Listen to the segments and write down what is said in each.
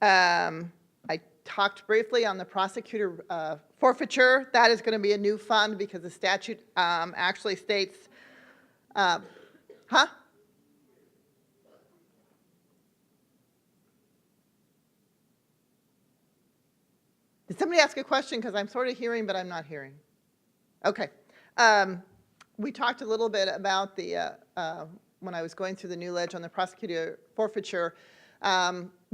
I talked briefly on the prosecutor forfeiture. That is going to be a new fund because the statute actually states, huh? Did somebody ask a question? Because I'm sort of hearing, but I'm not hearing. Okay. We talked a little bit about the, when I was going through the new ledge on the prosecutor forfeiture.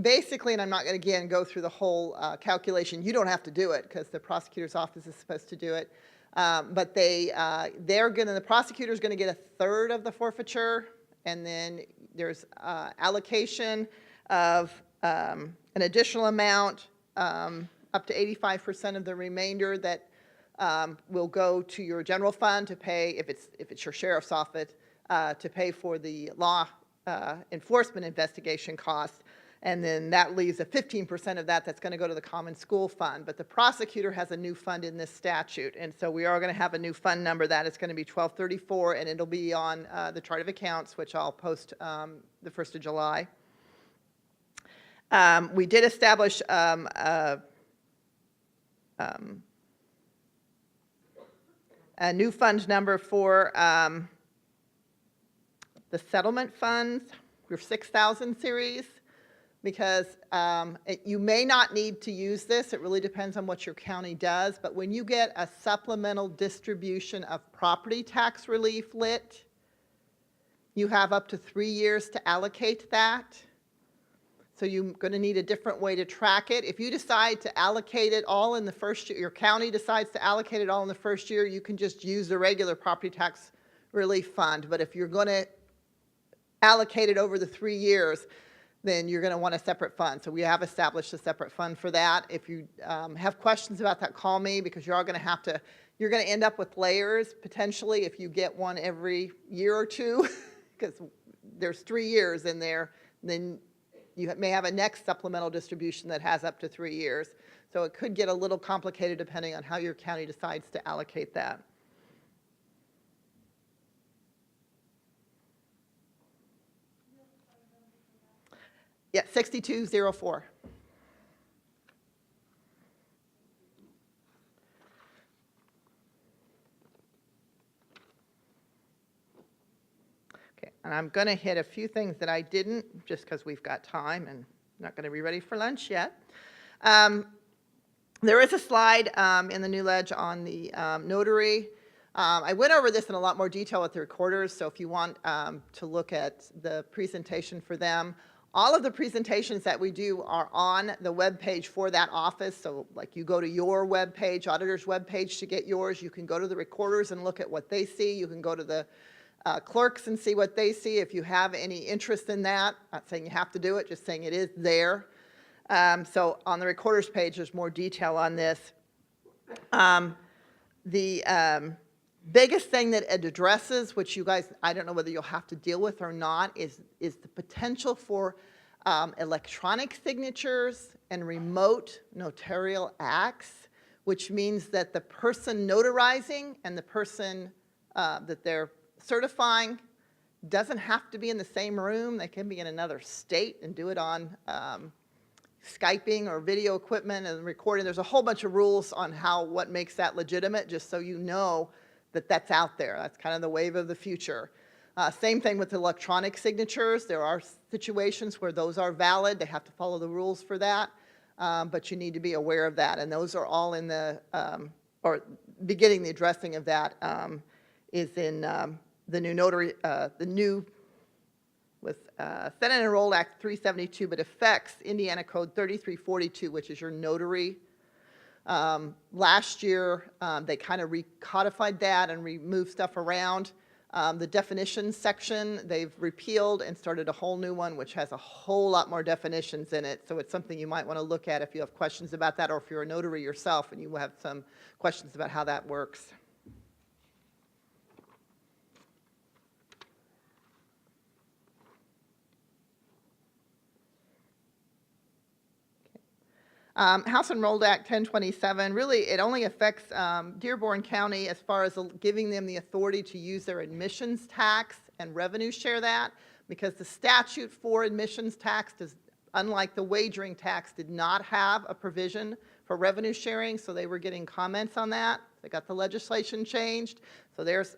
Basically, and I'm not going to, again, go through the whole calculation. You don't have to do it because the prosecutor's office is supposed to do it. But the prosecutor's going to get a third of the forfeiture, and then there's allocation of an additional amount up to 85% of the remainder that will go to your general fund to pay, if it's your sheriff's office, to pay for the law enforcement investigation costs. And then that leaves a 15% of that that's going to go to the common school fund. But the prosecutor has a new fund in this statute. And so we are going to have a new fund number. That is going to be 1234, and it'll be on the chart of accounts, which I'll post the 1st of July. We did establish a new fund number for the settlement funds, your 6,000 series, because you may not need to use this. It really depends on what your county does. But when you get a supplemental distribution of property tax relief lit, you have up to 3 years to allocate that. So you're going to need a different way to track it. If you decide to allocate it all in the first year, your county decides to allocate it all in the first year, you can just use the regular property tax relief fund. But if you're going to allocate it over the 3 years, then you're going to want a separate fund. So we have established a separate fund for that. If you have questions about that, call me, because you're going to end up with layers potentially if you get one every year or two, because there's 3 years in there. Then you may have a next supplemental distribution that has up to 3 years. So it could get a little complicated depending on how your county decides to allocate that. Yeah, 6204. Okay, and I'm going to hit a few things that I didn't, just because we've got time and not going to be ready for lunch yet. There is a slide in the new ledge on the notary. I went over this in a lot more detail with the recorders, so if you want to look at the presentation for them, all of the presentations that we do are on the web page for that office. So like you go to your web page, auditor's web page to get yours. You can go to the recorders and look at what they see. You can go to the clerks and see what they see. If you have any interest in that, not saying you have to do it, just saying it is there. So on the recorders page, there's more detail on this. The biggest thing that it addresses, which you guys, I don't know whether you'll have to deal with or not, is the potential for electronic signatures and remote notarial acts, which means that the person notarizing and the person that they're certifying doesn't have to be in the same room. They can be in another state and do it on Skyping or video equipment and recording. There's a whole bunch of rules on what makes that legitimate, just so you know that that's out there. That's kind of the wave of the future. Same thing with electronic signatures. There are situations where those are valid. They have to follow the rules for that, but you need to be aware of that. And those are all in the, or beginning the addressing of that is in the new notary, with Senate Enrolled Act 372, but affects Indiana Code 3342, which is your notary. Last year, they kind of recodified that and removed stuff around. The definitions section, they've repealed and started a whole new one, which has a whole lot more definitions in it. So it's something you might want to look at if you have questions about that, or if you're a notary yourself and you have some questions about how that works. House Enrolled Act 1027, really it only affects Dearborn County as far as giving them the authority to use their admissions tax and revenue share that, because the statute for admissions tax does unlike the wagering tax, did not have a provision for revenue sharing, so they were getting comments on that. They got the legislation changed. So there's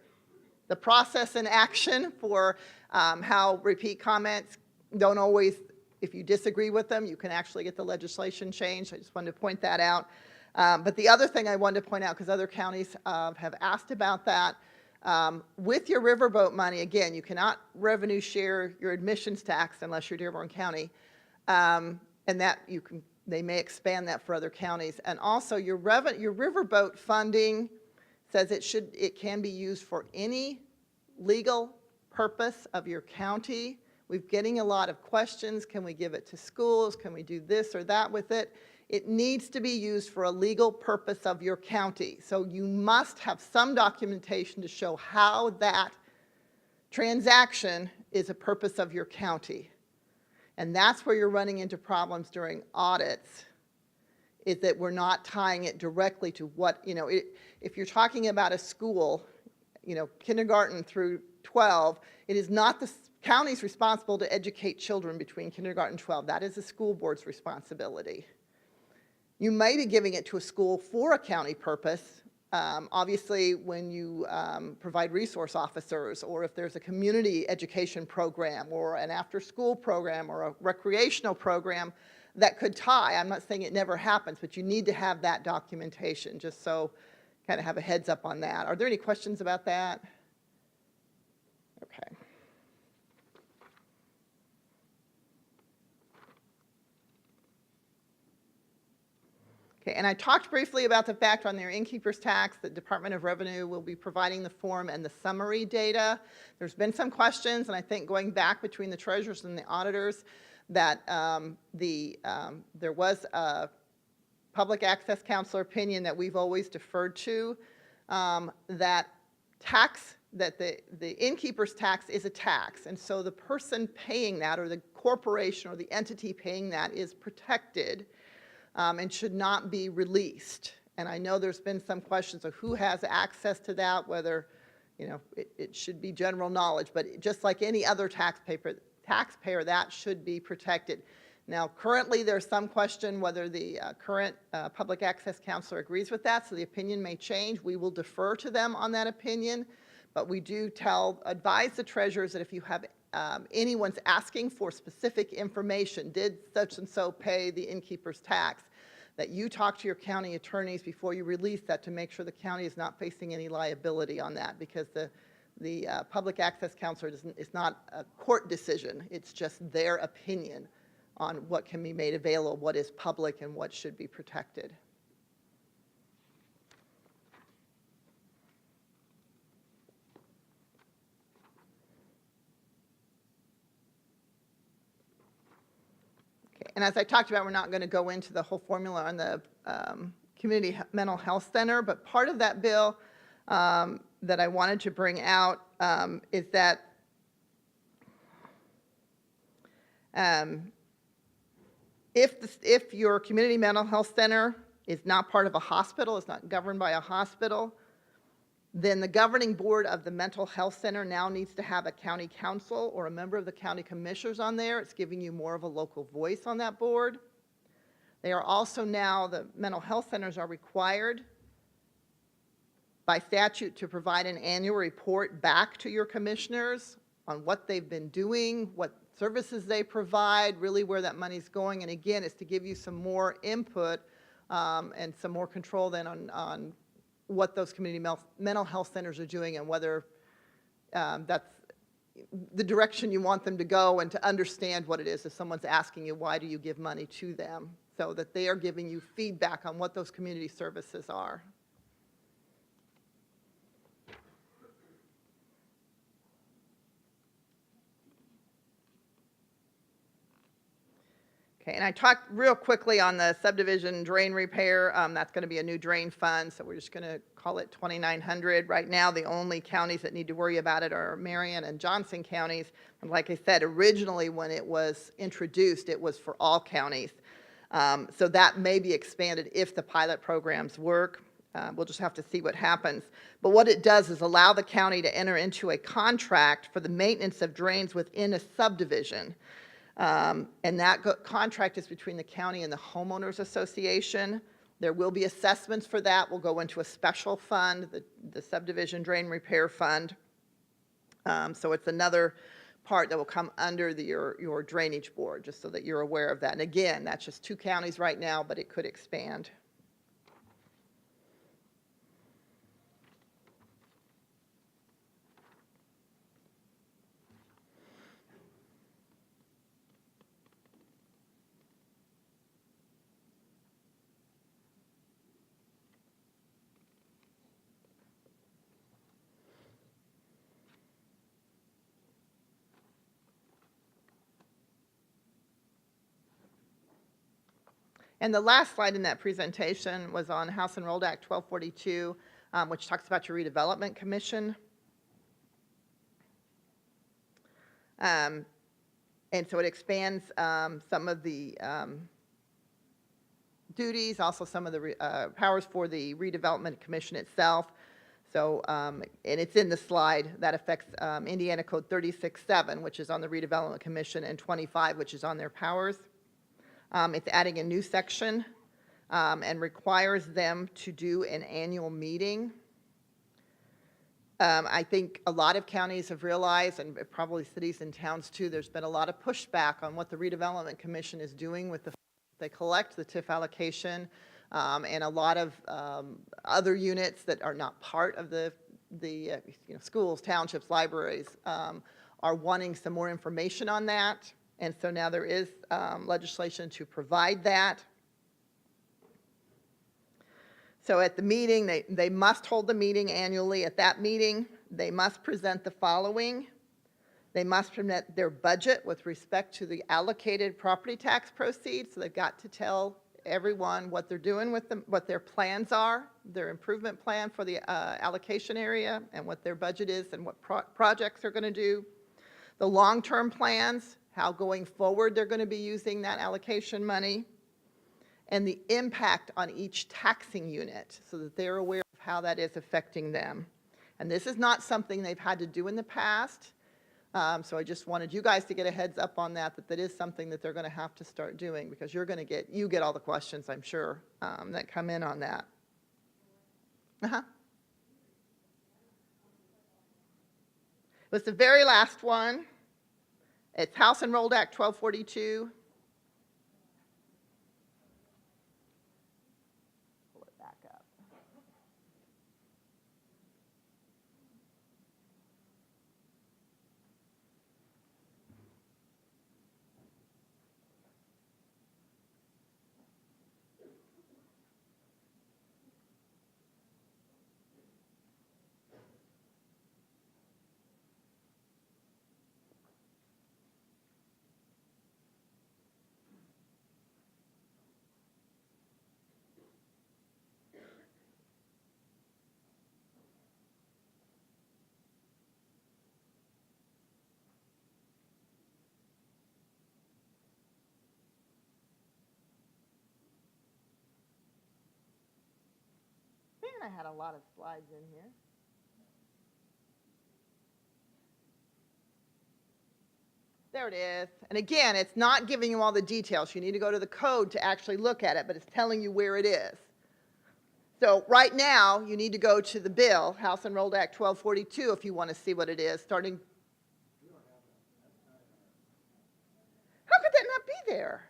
the process in action for how repeat comments don't always, if you disagree with them, you can actually get the legislation changed. I just wanted to point that out. But the other thing I wanted to point out, because other counties have asked about that, with your riverboat money, again, you cannot revenue share your admissions tax unless you're Dearborn County, and that you can. They may expand that for other counties. And also your riverboat funding says it can be used for any legal purpose of your county. We're getting a lot of questions. Can we give it to schools? Can we do this or that with it? It needs to be used for a legal purpose of your county. So you must have some documentation to show how that transaction is a purpose of your county. And that's where you're running into problems during audits, is that we're not tying it directly to what, if you're talking about a school, kindergarten through 12, it is not the county's responsible to educate children between kindergarten and 12. That is the school board's responsibility. You may be giving it to a school for a county purpose. Obviously, when you provide resource officers, or if there's a community education program or an after-school program or a recreational program that could tie. I'm not saying it never happens, but you need to have that documentation, just so kind of have a heads up on that. Are there any questions about that? Okay. Okay, and I talked briefly about the fact on their innkeeper's tax that Department of Revenue will be providing the form and the summary data. There's been some questions, and I think going back between the treasurers and the auditors, that there was a public access counselor opinion that we've always deferred to, that the innkeeper's tax is a tax, and so the person paying that, or the corporation or the entity paying that, is protected and should not be released. And I know there's been some questions of who has access to that, whether it should be general knowledge, but just like any other taxpayer, that should be protected. Now, currently, there's some question whether the current public access counselor agrees with that, so the opinion may change. We will defer to them on that opinion, but we do advise the treasurers that if you have anyone's asking for specific information, did such and so pay the innkeeper's tax, that you talk to your county attorneys before you release that to make sure the county is not facing any liability on that, because the public access counselor is not a court decision. It's just their opinion on what can be made available, what is public, and what should be protected. Okay, and as I talked about, we're not going to go into the whole formula on the Community Mental Health Center, but part of that bill that I wanted to bring out is that if your community mental health center is not part of a hospital, is not governed by a hospital, then the governing board of the mental health center now needs to have a county council or a member of the county commissioners on there. It's giving you more of a local voice on that board. They are also now, the mental health centers are required by statute to provide an annual report back to your commissioners on what they've been doing, what services they provide, really where that money's going. And again, it's to give you some more input and some more control then on what those community mental health centers are doing, and whether that's the direction you want them to go, and to understand what it is if someone's asking you, why do you give money to them, so that they are giving you feedback on what those community services are. Okay, and I talked real quickly on the subdivision drain repair. That's going to be a new drain fund, so we're just going to call it 2,900. Right now, the only counties that need to worry about it are Marion and Johnson counties. And like I said, originally when it was introduced, it was for all counties. So that may be expanded if the pilot programs work. We'll just have to see what happens. But what it does is allow the county to enter into a contract for the maintenance of drains within a subdivision. And that contract is between the county and the homeowners association. There will be assessments for that. Will go into a special fund, the subdivision drain repair fund. So it's another part that will come under your drainage board, just so that you're aware of that. And again, that's just 2 counties right now, but it could expand. And the last slide in that presentation was on House Enrolled Act 1242, which talks about your redevelopment commission. And so it expands some of the duties, also some of the powers for the redevelopment commission itself. So, and it's in the slide that affects Indiana Code 36.7, which is on the redevelopment commission, and 25, which is on their powers. It's adding a new section and requires them to do an annual meeting. I think a lot of counties have realized, and probably cities and towns too, there's been a lot of pushback on what the redevelopment commission is doing with they collect the TIF allocation, and a lot of other units that are not part of the schools, townships, libraries, are wanting some more information on that. And so now there is legislation to provide that. So at the meeting, they must hold the meeting annually. At that meeting, they must present the following. They must present their budget with respect to the allocated property tax proceeds. So they've got to tell everyone what they're doing with them, what their plans are, their improvement plan for the allocation area, and what their budget is and what projects they're going to do. The long-term plans, how going forward they're going to be using that allocation money, and the impact on each taxing unit so that they're aware of how that is affecting them. And this is not something they've had to do in the past, so I just wanted you guys to get a heads up on that is something that they're going to have to start doing, because you get all the questions, I'm sure, that come in on that. It was the very last one. It's House Enrolled Act 1242. Pull it back up. Man, I had a lot of slides in here. There it is. And again, it's not giving you all the details. You need to go to the code to actually look at it, but it's telling you where it is. So right now, you need to go to the bill, House Enrolled Act 1242, if you want to see what it is, starting. How could that not be there?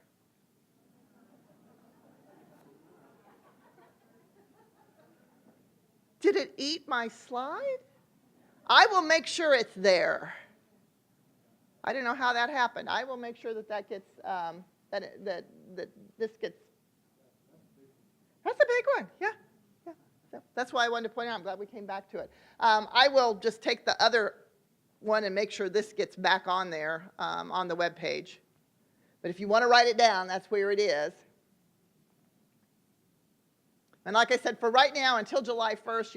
Did it eat my slide? I will make sure it's there. I don't know how that happened. I will make sure that gets, that this gets. That's a big one, yeah. So that's why I wanted to point out. I'm glad we came back to it. I will just take the other one and make sure this gets back on there on the web page. But if you want to write it down, that's where it is. And like I said, for right now, until July 1st,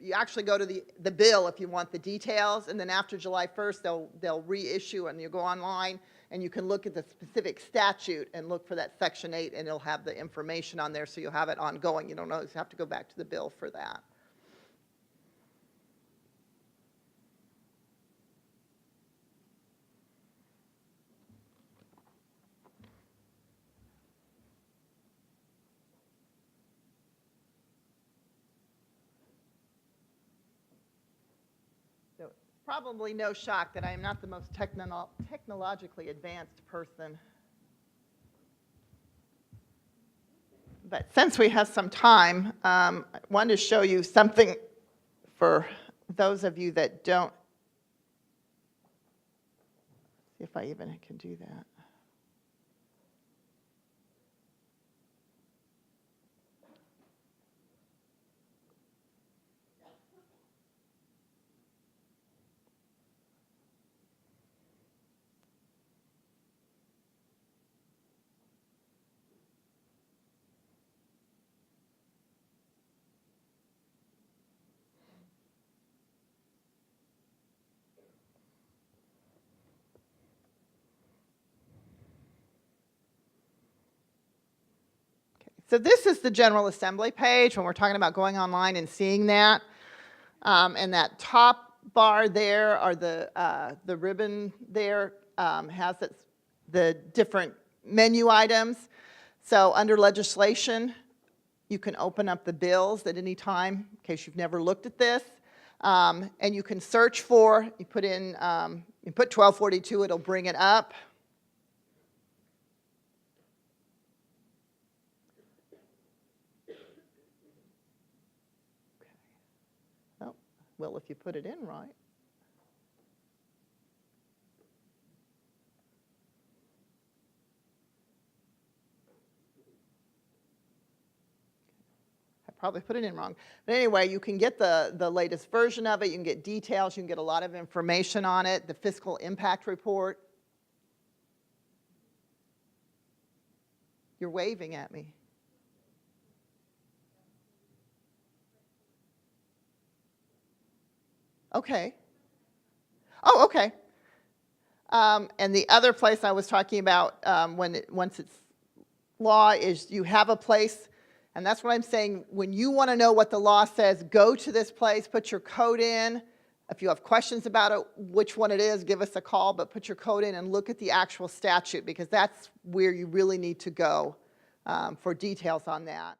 you actually go to the bill if you want the details, and then after July 1st, they'll reissue, and you go online, and you can look at the specific statute and look for that Section 8, and it'll have the information on there, so you'll have it ongoing. You don't always have to go back to the bill for that. Probably no shock that I am not the most technologically advanced person. But since we have some time, I wanted to show you something for those of you that don't. See if I even can do that. So this is the General Assembly page when we're talking about going online and seeing that. And that top bar there are the ribbon there has the different menu items. So under legislation, you can open up the bills at any time in case you've never looked at this. And you can search for, you put 1242, it'll bring it up. Well, if you put it in right. I probably put it in wrong. But anyway, you can get the latest version of it. You can get details. You can get a lot of information on it. The fiscal impact report. You're waving at me. Okay. Oh, okay. And the other place I was talking about once it's law is you have a place, and that's what I'm saying. When you want to know what the law says, go to this place, put your code in. If you have questions about it, which one it is, give us a call, but put your code in and look at the actual statute because that's where you really need to go for details on that.